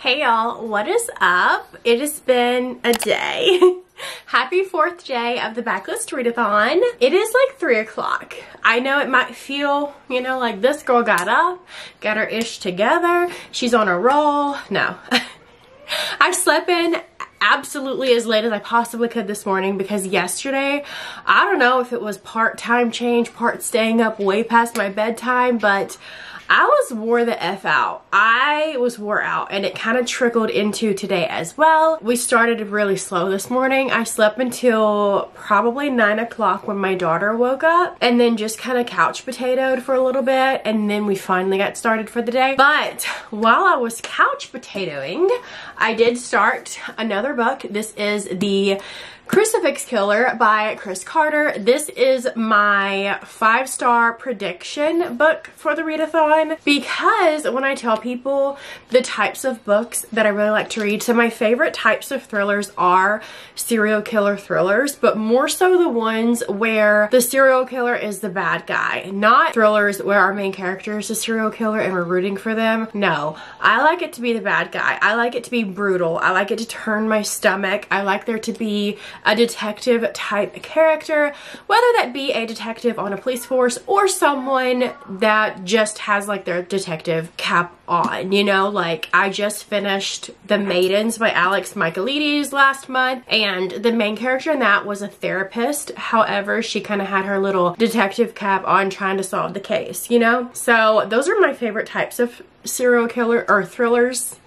Hey y'all, what is up? It has been a day. Happy 4th day of the Backlist Readathon. It is like 3 o'clock. I know it might feel, you know, like this girl got up, got her ish together, she's on a roll. No. I slept in absolutely as late as I possibly could this morning because yesterday, I don't know if it was part time change, part staying up way past my bedtime, but I was wore the F out. I was wore out and it kind of trickled into today as well. We started really slow this morning. I slept until probably 9 o'clock when my daughter woke up and then just kind of couch potatoed for a little bit and then we finally got started for the day. But while I was couch potatoing, I did start another book. This is the Crucifix Killer by Chris Carter. This is my 5-star prediction book for the readathon because when I tell people the types of books that I really like to read, so my favorite types of thrillers are serial killer thrillers, but more so the ones where the serial killer is the bad guy, not thrillers where our main character is a serial killer and we're rooting for them. No, I like it to be the bad guy. I like it to be brutal. I like it to turn my stomach. I like there to be a detective type character, whether that be a detective on a police force or someone that just has like their detective cap on, you know, like I just finished The Maidens by Alex Michaelides last month and the main character in that was a therapist. However, she kind of had her little detective cap on trying to solve the case, you know? So those are my favorite types of serial killer or thrillers.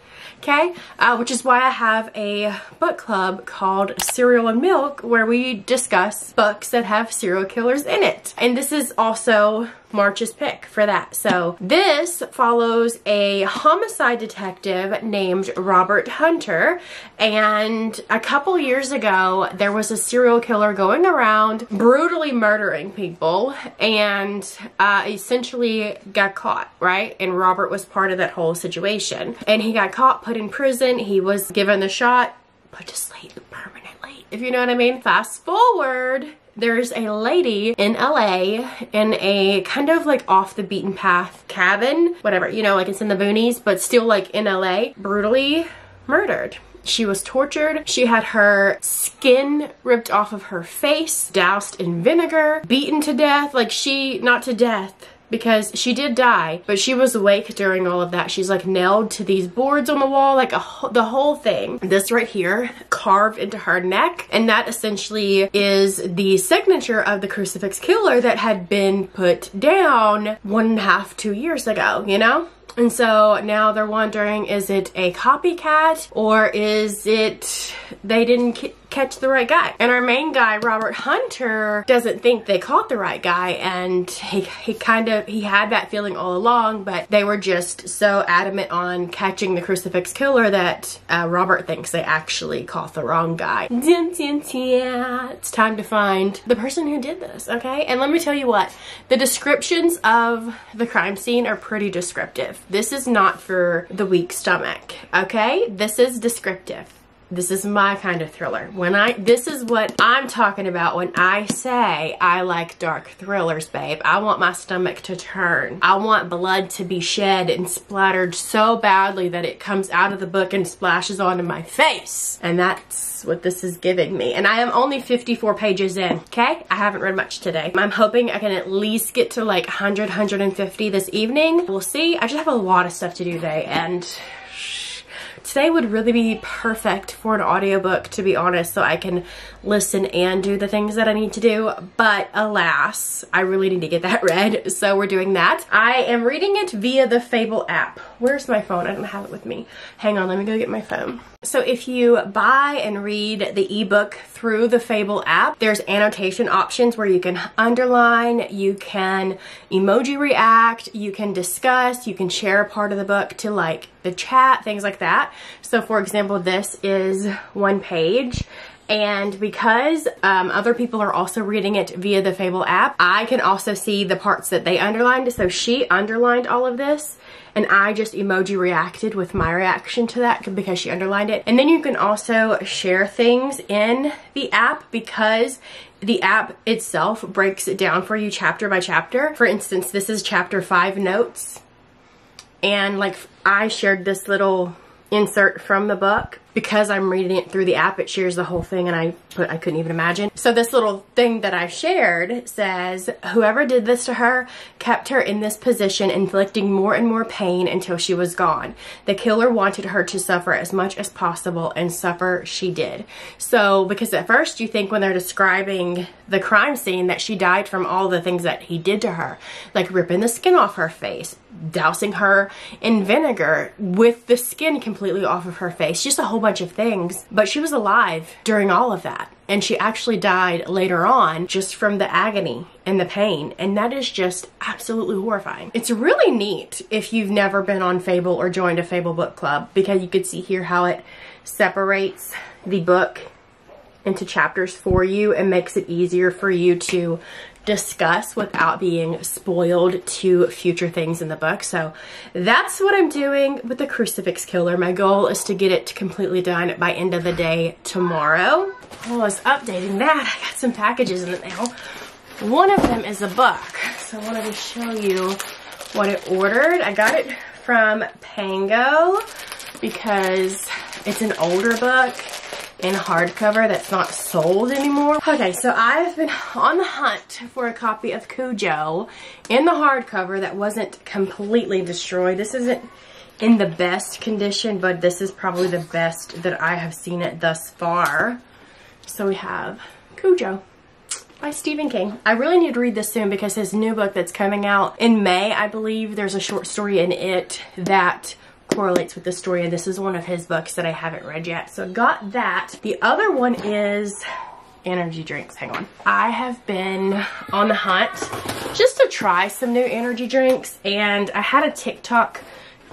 Okay, which is why I have a book club called Cereal and Milk where we discuss books that have serial killers in it. And this is also March's pick for that. So this follows a homicide detective named Robert Hunter, and a couple years ago there was a serial killer going around brutally murdering people and essentially got caught, right? And Robert was part of that whole situation and he got caught, put in prison, he was given the shot, put to sleep permanently, if you know what I mean. Fast forward, there's a lady in LA in a kind of like off the beaten path cabin, whatever, you know, like it's in the boonies, but still like in LA, brutally murdered. She was tortured. She had her skin ripped off of her face, doused in vinegar, beaten to death. Like not to death, because she did die, but she was awake during all of that. She's like nailed to these boards on the wall, like the whole thing. This right here carved into her neck, and that essentially is the signature of the Crucifix Killer that had been put down 1.5 to 2 years ago, you know? And so now they're wondering, is it a copycat or is it they didn't catch the right guy? And our main guy, Robert Hunter, doesn't think they caught the right guy, and he had that feeling all along, but they were just so adamant on catching the Crucifix Killer that Robert thinks they actually caught the wrong guy. It's time to find the person who did this, okay? And let me tell you what, the descriptions of the crime scene are pretty descriptive. This is not for the weak stomach, okay? This is descriptive. This is my kind of thriller. This is what I'm talking about when I say I like dark thrillers, babe. I want my stomach to turn. I want blood to be shed and splattered so badly that it comes out of the book and splashes onto my face. And that's what this is giving me. And I am only 54 pages in, okay? I haven't read much today. I'm hoping I can at least get to like 100, 150 this evening. We'll see. I just have a lot of stuff to do today, and today would really be perfect for an audiobook, to be honest, so I can listen and do the things that I need to do. But alas, I really need to get that read, so we're doing that. I am reading it via the Fable app. Where's my phone? I don't have it with me. Hang on, let me go get my phone. So if you buy and read the ebook through the Fable app, there's annotation options where you can underline, you can emoji react, you can discuss, you can share a part of the book to like the chat, things like that. So for example, this is 1 page. And because other people are also reading it via the Fable app, I can also see the parts that they underlined. So she underlined all of this, and I just emoji reacted with my reaction to that because she underlined it. And then you can also share things in the app because the app itself breaks it down for you chapter by chapter. For instance, this is chapter 5 notes. And like I shared this little insert from the book. Because I'm reading it through the app, it shares the whole thing, and I couldn't even imagine. So this little thing that I shared says, whoever did this to her kept her in this position, inflicting more and more pain until she was gone. The killer wanted her to suffer as much as possible, and suffer she did. So, because at first you think when they're describing the crime scene that she died from all the things that he did to her, like ripping the skin off her face, dousing her in vinegar with the skin completely off of her face, just a whole bunch of things. But she was alive during all of that, and she actually died later on just from the agony and the pain, and that is just absolutely horrifying. It's really neat if you've never been on Fable or joined a Fable book club, because you could see here how it separates the book into chapters for you and makes it easier for you to discuss without being spoiled to future things in the book. So that's what I'm doing with the Crucifix Killer. My goal is to get it completely done by end of the day tomorrow. While I was updating that, I got some packages in the mail. One of them is a book, so I wanted to show you what I ordered. I got it from Pango because it's an older book in hardcover that's not sold anymore. Okay, so I've been on the hunt for a copy of Cujo in the hardcover that wasn't completely destroyed. This isn't in the best condition, but this is probably the best that I have seen it thus far. So we have Cujo by Stephen King. I really need to read this soon because his new book that's coming out in May, I believe, there's a short story in it that correlates with the story, and this is one of his books that I haven't read yet. So got that. The other one is energy drinks. Hang on. I have been on the hunt just to try some new energy drinks, and I had a TikTok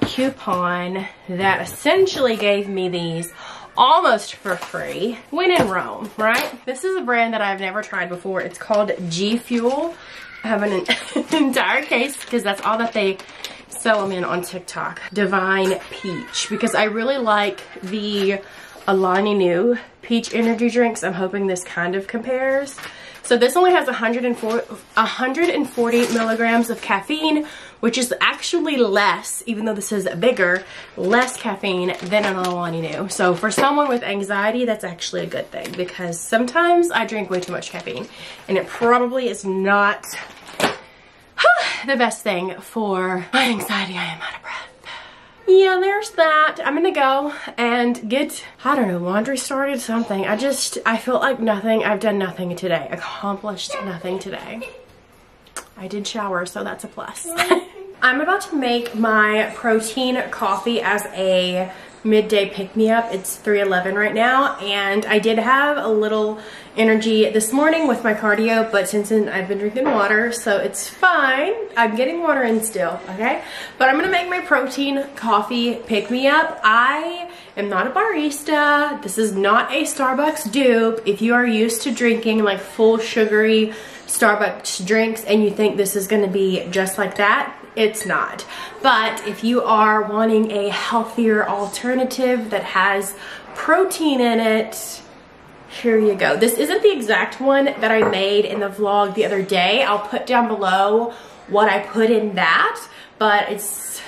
coupon that essentially gave me these almost for free when in Rome, right? This is a brand that I've never tried before. It's called G Fuel. I have an entire case because that's all that they sell them in on TikTok. Divine Peach, because I really like the Alani Nu peach energy drinks. I'm hoping this kind of compares. So this only has 140 milligrams of caffeine, which is actually less, even though this is bigger, less caffeine than an Alani Nu. So for someone with anxiety, that's actually a good thing, because sometimes I drink way too much caffeine, and it probably is not the best thing for my anxiety. I am out of breath. Yeah, there's that. I'm gonna go and get, I don't know, laundry started, something. I feel like I've done nothing today. Accomplished nothing today. I did shower, so that's a plus. I'm about to make my protein coffee as a midday pick-me-up. It's 3:11 right now, and I did have a little energy this morning with my cardio, but since then I've been drinking water, so it's fine. I'm getting water in still, okay? But I'm gonna make my protein coffee pick-me-up. I am not a barista. This is not a Starbucks dupe. If you are used to drinking like full sugary Starbucks drinks and you think this is gonna be just like that, it's not. But if you are wanting a healthier alternative that has protein in it, here you go. This isn't the exact one that I made in the vlog the other day. I'll put down below what I put in that, but it's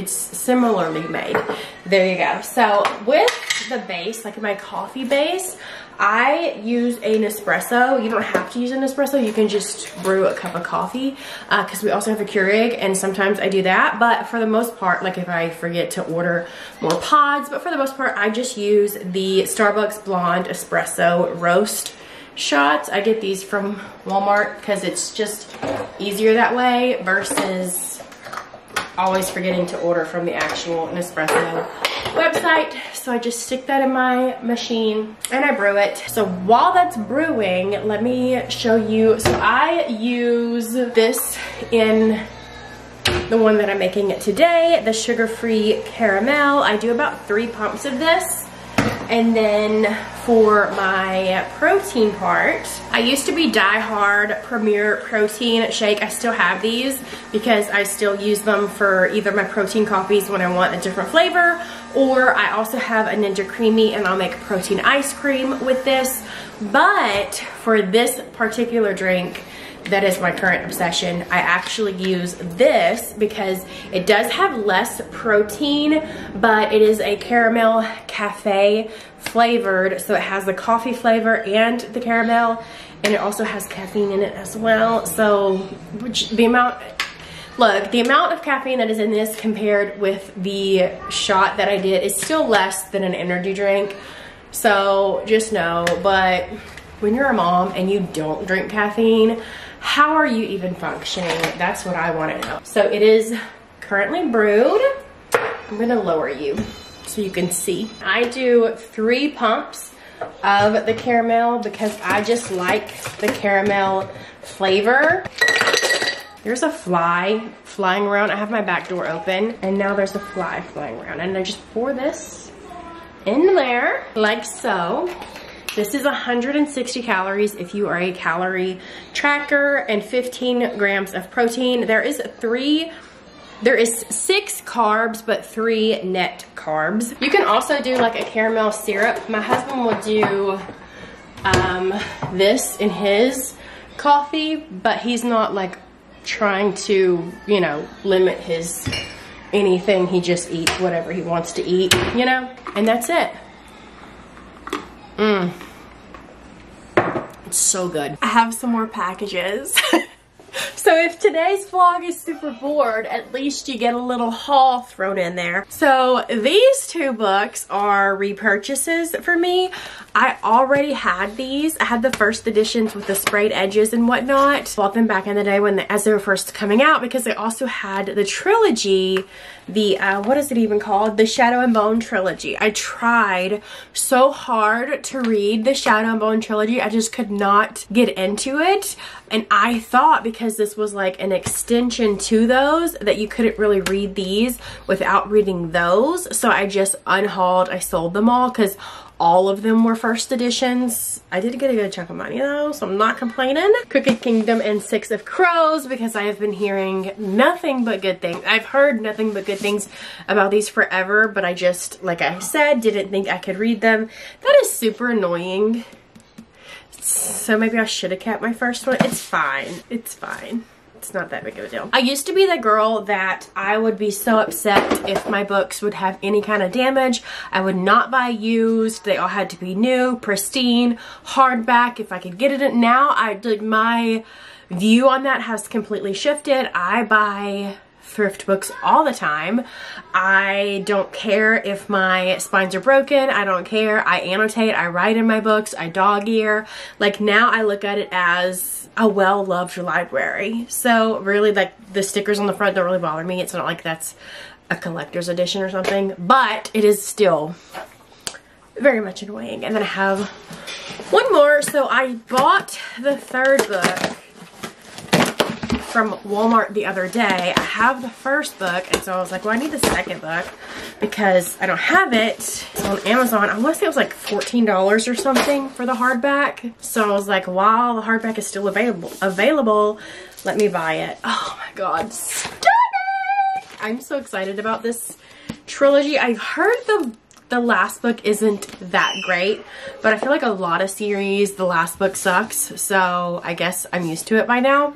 similarly made. There you go. So with the base, like my coffee base, I use a Nespresso. You don't have to use an Nespresso. You can just brew a cup of coffee because we also have a Keurig, and sometimes I do that. But for the most part, like if I forget to order more pods, but for the most part, I just use the Starbucks Blonde Espresso Roast shots. I get these from Walmart because it's just easier that way versus always forgetting to order from the actual Nespresso website. So I just stick that in my machine and I brew it. So while that's brewing, let me show you. So I use this in the one that I'm making it today, the sugar-free caramel. I do about 3 pumps of this. And then for my protein part, I used to be diehard Premier Protein Shake. I still have these because I still use them for either my protein coffees when I want a different flavor, or I also have a Ninja Creamy and I'll make protein ice cream with this. But for this particular drink, that is my current obsession. I actually use this because it does have less protein, but it is a caramel cafe flavored. So it has the coffee flavor and the caramel, and it also has caffeine in it as well. So the amount of caffeine that is in this compared with the shot that I did is still less than an energy drink. So just know, but when you're a mom and you don't drink caffeine, how are you even functioning? That's what I want to know. So it is currently brewed. I'm gonna lower you so you can see. I do 3 pumps of the caramel because I just like the caramel flavor. There's a fly flying around. I have my back door open and now there's a fly flying around, and I just pour this in there like so. This is 160 calories if you are a calorie tracker, and 15 grams of protein. There is 6 carbs, but 3 net carbs. You can also do like a caramel syrup. My husband will do this in his coffee, but he's not like trying to, you know, limit his anything. He just eats whatever he wants to eat, you know, and that's it. It's so good. I have some more packages. So if today's vlog is super bored, at least you get a little haul thrown in there. So these 2 books are repurchases for me. I already had these. I had the first editions with the sprayed edges and whatnot. Bought them back in the day as they were first coming out, because they also had the trilogy, the what is it even called? The Shadow and Bone trilogy. I tried so hard to read the Shadow and Bone trilogy. I just could not get into it. And I thought because this was like an extension to those that you couldn't really read these without reading those. So I just unhauled, I sold them all because all of them were first editions. I did get a good chunk of money though, so I'm not complaining. Crooked Kingdom and 6 of Crows, because I have been hearing nothing but good things. I've heard nothing but good things about these forever, but I just, like I said, didn't think I could read them. That is super annoying. So maybe I should have kept my first one. It's fine. It's fine. It's not that big of a deal. I used to be the girl that I would be so upset if my books would have any kind of damage. I would not buy used. They all had to be new, pristine, hardback if I could get it. Now my view on that has completely shifted. I buy thrift books all the time. I don't care if my spines are broken. I don't care. I annotate, I write in my books, I dog ear. Like now I look at it as a well-loved library. So really, like, the stickers on the front don't really bother me. It's not like that's a collector's edition or something, but it is still very much annoying. And then I have one more. So I bought the 3rd book from Walmart the other day. I have the 1st book, and so I was like, well, I need the 2nd book because I don't have it. It's on Amazon. I want to say it was like $14 or something for the hardback. So I was like, while the hardback is still available, let me buy it. Oh my god, stunning! I'm so excited about this trilogy. I've heard the last book isn't that great, but I feel like a lot of series, the last book sucks. So I guess I'm used to it by now.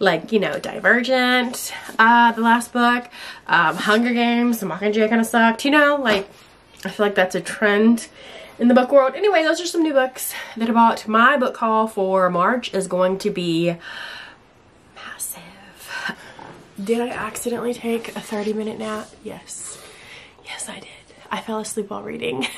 Like, you know, Divergent, the last book, Hunger Games, The Mockingjay kind of sucked, you know, like, I feel like that's a trend in the book world. Anyway, those are some new books that I bought. My book haul for March is going to be massive. Did I accidentally take a 30-minute nap? Yes. Yes, I did. I fell asleep while reading.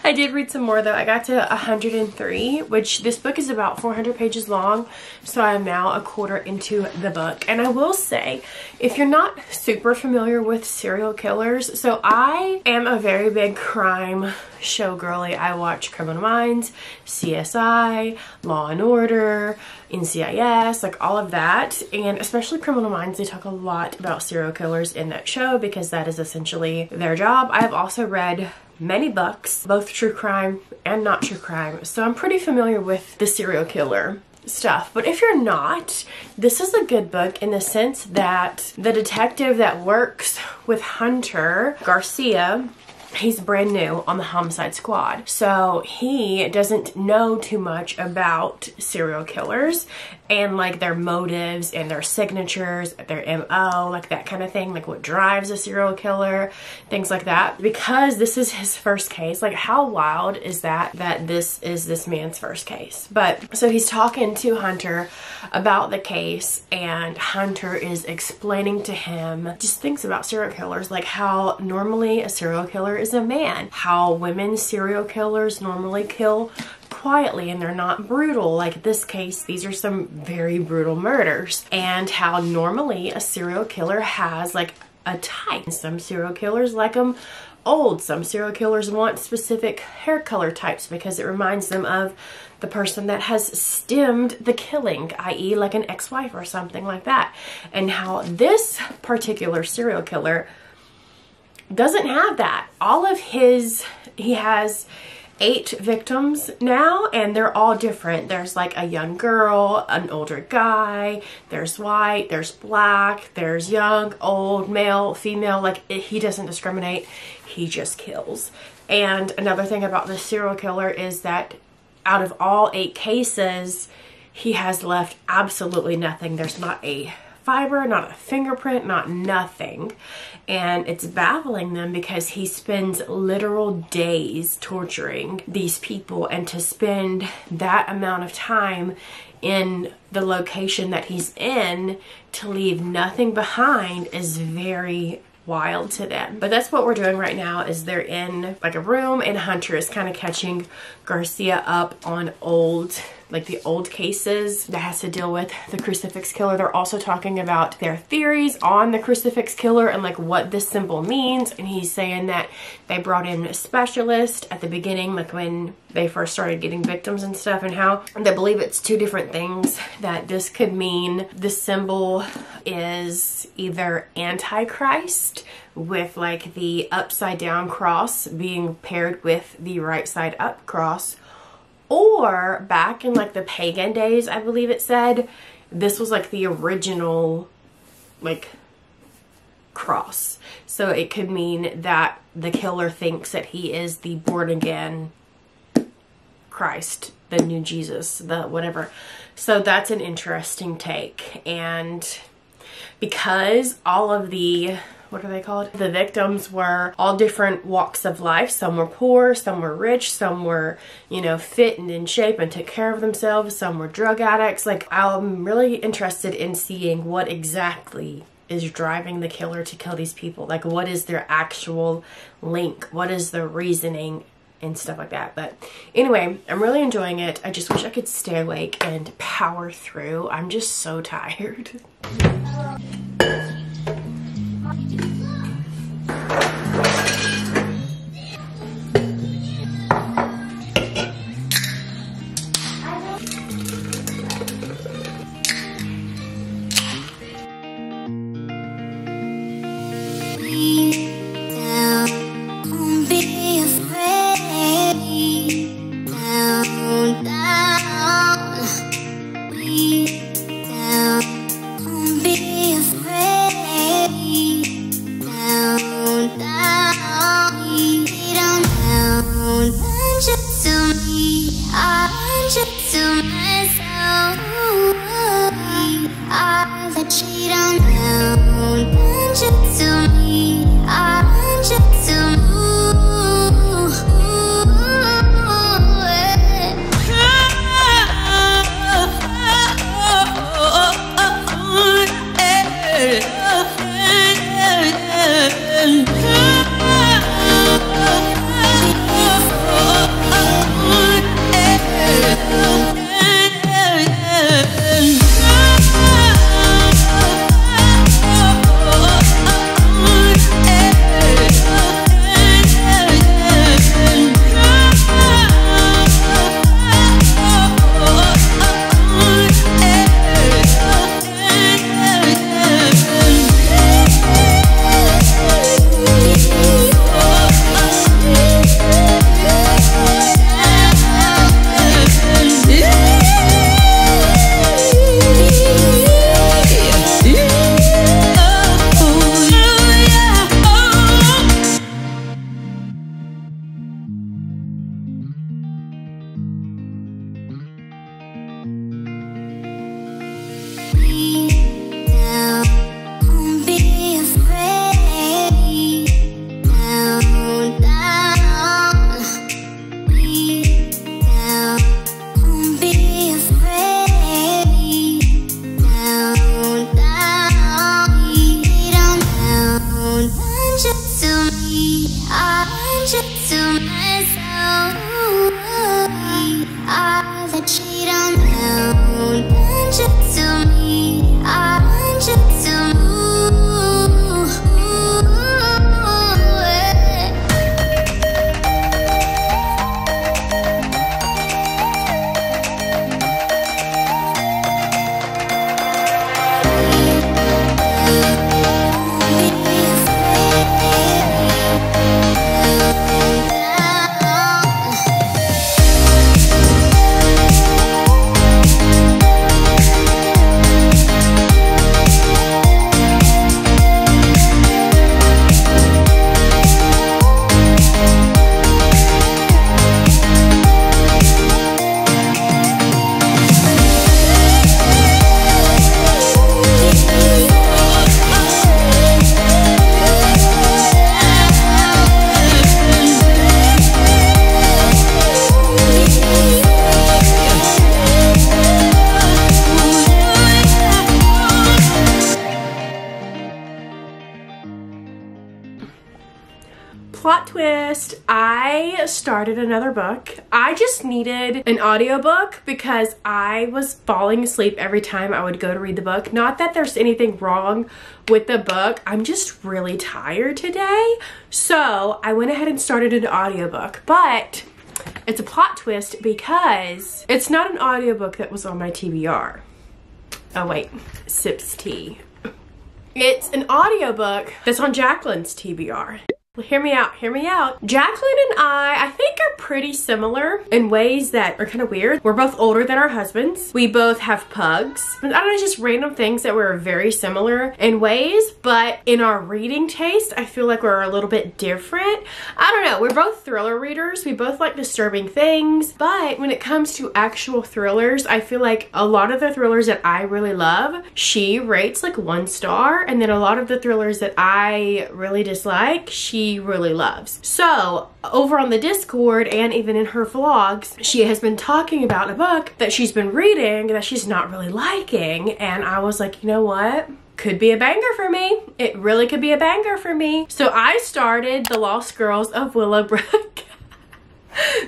I did read some more though. I got to 103, which this book is about 400 pages long, so I am now a quarter into the book. And I will say, if you're not super familiar with serial killers, so I am a very big crime show girly. I watch Criminal Minds, CSI, Law and Order, NCIS, like all of that. And especially Criminal Minds, they talk a lot about serial killers in that show because that is essentially their job. I have also read many books, both true crime and not true crime, so I'm pretty familiar with the serial killer stuff. But if you're not, this is a good book in the sense that the detective that works with Hunter Garcia, he's brand new on the homicide squad. So he doesn't know too much about serial killers and like their motives and their signatures, their MO, like that kind of thing, like what drives a serial killer, things like that. Because this is his first case, like how wild is that this is this man's first case. But so he's talking to Hunter about the case, and Hunter is explaining to him just things about serial killers, like how normally a serial killer is a man, how women serial killers normally kill quietly and they're not brutal. Like this case, these are some very brutal murders, and how normally a serial killer has like a type. Some serial killers like them old. Some serial killers want specific hair color types because it reminds them of the person that has stemmed the killing, i.e. like an ex-wife or something like that. And how this particular serial killer doesn't have that. All of his, he has 8 victims now, and they're all different. There's like a young girl, an older guy, there's white, there's black, there's young, old, male, female. Like he doesn't discriminate, he just kills. And another thing about this serial killer is that out of all 8 cases, he has left absolutely nothing. There's not a fiber, not a fingerprint, not nothing. And it's baffling them because he spends literal days torturing these people, and to spend that amount of time in the location that he's in to leave nothing behind is very wild to them. But that's what we're doing right now, is they're in like a room, and Hunter is kind of catching Garcia up on the old cases that has to deal with the crucifix killer. They're also talking about their theories on the crucifix killer and like what this symbol means. And he's saying that they brought in a specialist at the beginning, like when they first started getting victims and stuff, and how they believe it's 2 different things that this could mean. This symbol is either Antichrist, with like the upside down cross being paired with the right side up cross, or back in like the pagan days, I believe it said, this was like the original like cross. So it could mean that the killer thinks that he is the born again Christ, the new Jesus, the whatever. So that's an interesting take. And because all of the, what are they called? The victims were all different walks of life. Some were poor, some were rich, some were, you know, fit and in shape and took care of themselves. Some were drug addicts. Like, I'm really interested in seeing what exactly is driving the killer to kill these people. Like, what is their actual link? What is the reasoning and stuff like that? But anyway, I'm really enjoying it. I just wish I could stay awake and power through. I'm just so tired. I want you to myself. I let you down. Want you to me. I want you to move. Plot twist, I started another book. I just needed an audiobook because I was falling asleep every time I would go to read the book. Not that there's anything wrong with the book, I'm just really tired today. So I went ahead and started an audiobook, but it's a plot twist because it's not an audiobook that was on my TBR. Oh wait, sips tea. It's an audiobook that's on Jacqueline's TBR. Hear me out, hear me out. Jacqueline and I think are pretty similar in ways that are kind of weird. We're both older than our husbands. We both have pugs. I don't know, just random things that we're very similar in ways, but in our reading taste, I feel like we're a little bit different. I don't know, we're both thriller readers. We both like disturbing things, but when it comes to actual thrillers, I feel like a lot of the thrillers that I really love, she rates like 1 star, and then a lot of the thrillers that I really dislike, she really loves. So over on the Discord and even in her vlogs, she has been talking about a book that she's been reading that she's not really liking, and I was like, you know what? Could be a banger for me. It really could be a banger for me. So I started The Lost Girls of Willowbrook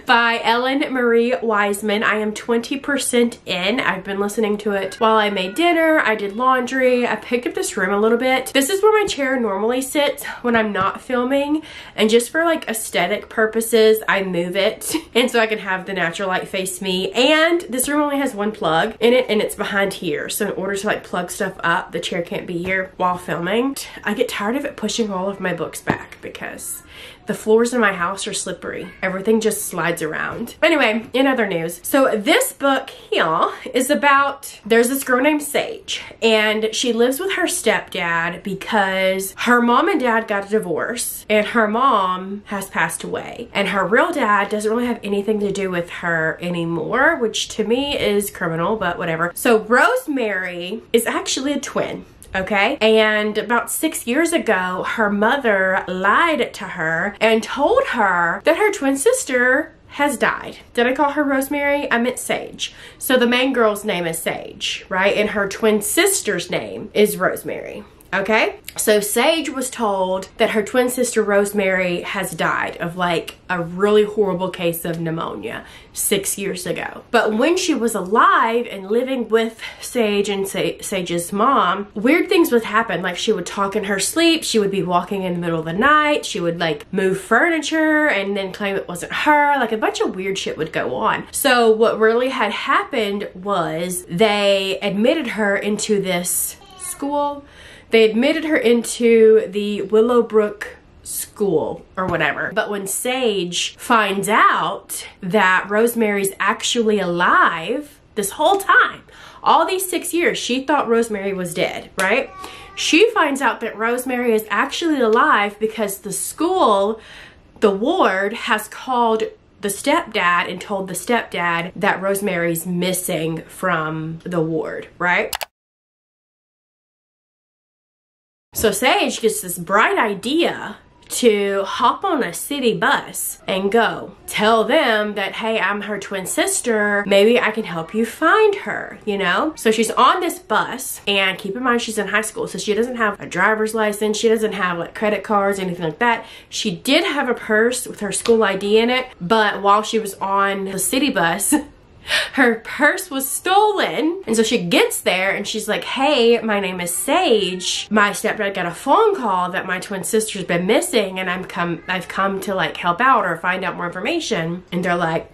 by Ellen Marie Wiseman. I am 20% in. I've been listening to it while I made dinner, I did laundry, I picked up this room a little bit. This is where my chair normally sits when I'm not filming, and just for like aesthetic purposes, I move it and so I can have the natural light face me. And this room only has 1 plug in it, and it's behind here. So in order to like plug stuff up, the chair can't be here while filming. I get tired of it pushing all of my books back because the floors in my house are slippery. Everything just slides around. Anyway, in other news, so this book here is about, there's this girl named Sage, and she lives with her stepdad because her mom and dad got a divorce, and her mom has passed away, and her real dad doesn't really have anything to do with her anymore, which to me is criminal, but whatever. So Rosemary is actually a twin. Okay, and about 6 years ago, her mother lied to her and told her that her twin sister has died. Did I call her Rosemary? I meant Sage. So the main girl's name is Sage, right? And her twin sister's name is Rosemary. Okay, so Sage was told that her twin sister Rosemary has died of like a really horrible case of pneumonia 6 years ago. But when she was alive and living with Sage and Sage's mom, weird things would happen. Like she would talk in her sleep, she would be walking in the middle of the night, she would like move furniture and then claim it wasn't her. Like a bunch of weird shit would go on. So what really had happened was they admitted her into this school. They admitted her into the Willowbrook school or whatever. But when Sage finds out that Rosemary's actually alive this whole time, all these 6 years, she thought Rosemary was dead, right? She finds out that Rosemary is actually alive because the school, the ward, has called the stepdad and told the stepdad that Rosemary's missing from the ward, right? So Sage gets this bright idea to hop on a city bus and go. Tell them that, hey, I'm her twin sister. Maybe I can help you find her, you know? So she's on this bus, and keep in mind she's in high school, so she doesn't have a driver's license. She doesn't have like credit cards, anything like that. She did have a purse with her school ID in it, but while she was on the city bus, her purse was stolen. And so she gets there and she's like, hey, my name is Sage. My stepdad got a phone call that my twin sister's been missing, and I've come to like help out or find out more information. And they're like,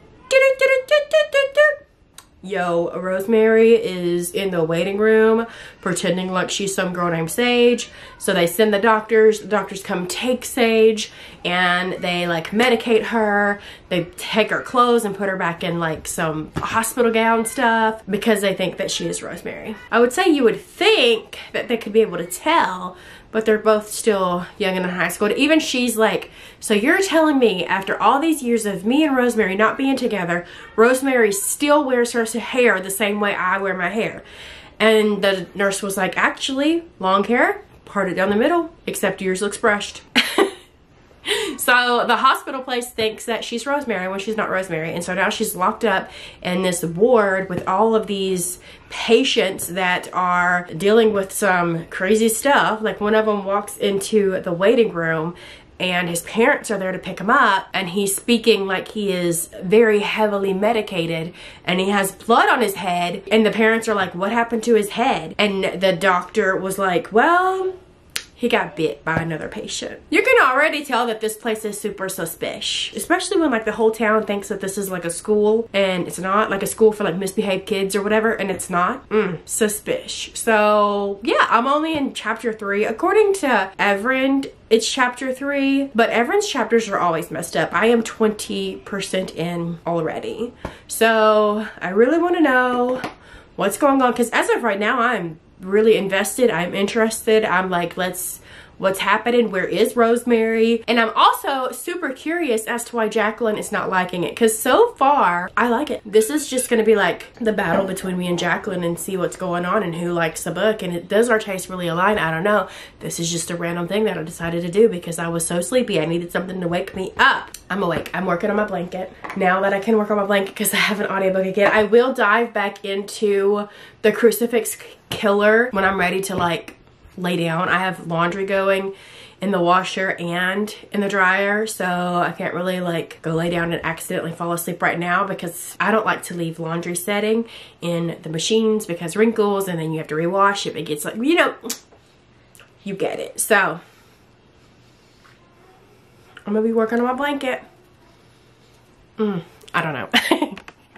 yo, Rosemary is in the waiting room pretending like she's some girl named Sage. So they send the doctors come take Sage, and they like medicate her. They take her clothes and put her back in like some hospital gown stuff because they think that she is Rosemary. I would say you would think that they could be able to tell, but they're both still young and in high school. Even she's like, so you're telling me after all these years of me and Rosemary not being together, Rosemary still wears her hair the same way I wear my hair? And the nurse was like, actually, long hair, parted down the middle, except yours looks brushed. So the hospital place thinks that she's Rosemary when she's not Rosemary. And so now she's locked up in this ward with all of these patients that are dealing with some crazy stuff. Like one of them walks into the waiting room and his parents are there to pick him up, and he's speaking like he is very heavily medicated and he has blood on his head, and the parents are like, what happened to his head? And the doctor was like, well, he got bit by another patient. You can already tell that this place is super suspicious, especially when like the whole town thinks that this is like a school, and it's not, like a school for like misbehaved kids or whatever, and it's not. Suspicious. So yeah, I'm only in chapter 3. According to Everend, it's chapter 3, but Everend's chapters are always messed up. I am 20% in already. So I really want to know what's going on, because as of right now, I'm really invested. I'm interested. I'm like, what's happening? Where is Rosemary? And I'm also super curious as to why Jacqueline is not liking it, because so far I like it. This is just going to be like the battle between me and Jacqueline and see what's going on and who likes the book. And does our taste really align? I don't know. This is just a random thing that I decided to do because I was so sleepy. I needed something to wake me up. I'm awake. I'm working on my blanket. Now that I can work on my blanket because I have an audiobook again, I will dive back into the Crucifix Killer when I'm ready to like lay down. I have laundry going in the washer and in the dryer, so I can't really like go lay down and accidentally fall asleep right now, because I don't like to leave laundry setting in the machines because wrinkles, and then you have to rewash it. It gets like, you know, you get it. So I'm gonna be working on my blanket. I don't know.